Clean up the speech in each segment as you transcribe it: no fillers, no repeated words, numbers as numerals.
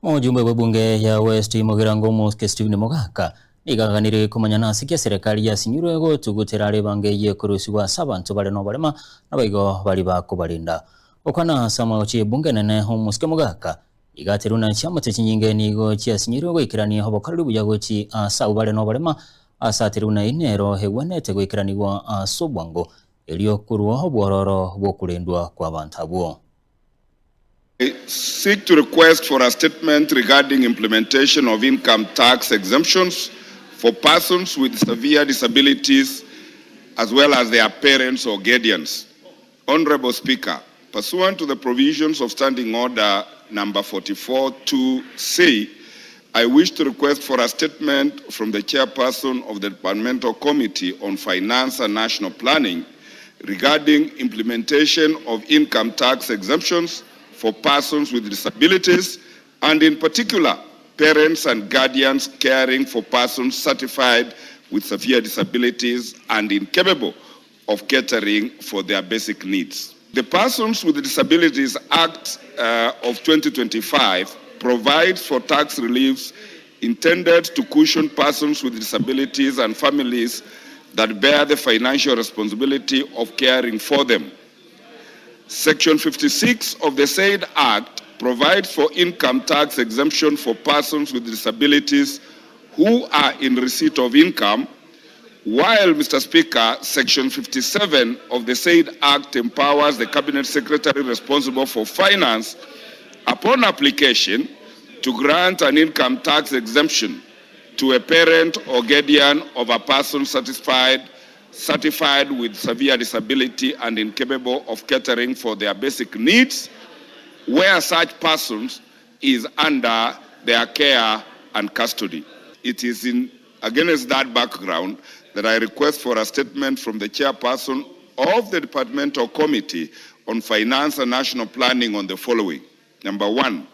Mujumbe wa bunge ya West Mogirango Stephen Mogaka igaganire kumanyanasi kia serikali ya sinyurwe gutugutira ribange kurusiwa sabantu bale no barema nabaigo bali bakubalinda okana sama ochi bunge nene homuske Mogaka igateruna chama techinyinge nigo chia sinyurwe gwikirani hobokaruri buyagochi asa bale no barema asateruna inero hegwanete gwikiraniwa sobwango elio kuruwa obwororo bwokulendwa kwa bantabwo. I seek to request for a statement regarding implementation of income tax exemptions for persons with severe disabilities as well as their parents or guardians. Honorable Speaker, pursuant to the provisions of Standing Order number 44-2C, I wish to request for a statement from the chairperson of the Departmental Committee on Finance and National Planning regarding implementation of income tax exemptions for persons with disabilities, and in particular, parents and guardians caring for persons certified with severe disabilities and incapable of catering for their basic needs. The Persons with Disabilities Act of 2025 provides for tax reliefs intended to cushion persons with disabilities and families that bear the financial responsibility of caring for them. Section 56 of the said Act provides for income tax exemption for persons with disabilities who are in receipt of income, while, Mr. Speaker, Section 57 of the said Act empowers the Cabinet Secretary responsible for finance, upon application, to grant an income tax exemption to a parent or guardian of a person certified with severe disability and incapable of catering for their basic needs, where such persons is under their care and custody. It is against that background that I request for a statement from the chairperson of the Departmental Committee on Finance and National Planning on the following. Number one,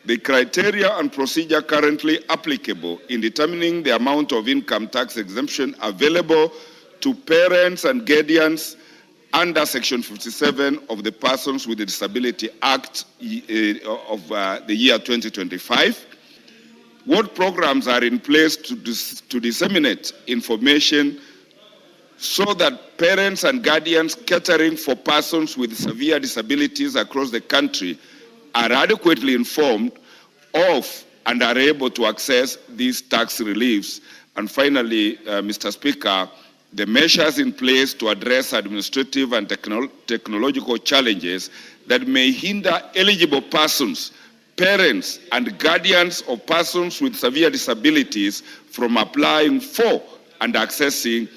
the criteria and procedure currently applicable in determining the amount of income tax exemption available to parents and guardians under Section 57 of the Persons with Disability Act of the year 2025. What programs are in place to disseminate information so that parents and guardians catering for persons with severe disabilities across the country are adequately informed of and are able to access these tax reliefs? And finally, Mr. Speaker, the measures in place to address administrative and technological challenges that may hinder eligible persons, parents, and guardians of persons with severe disabilities from applying for and accessing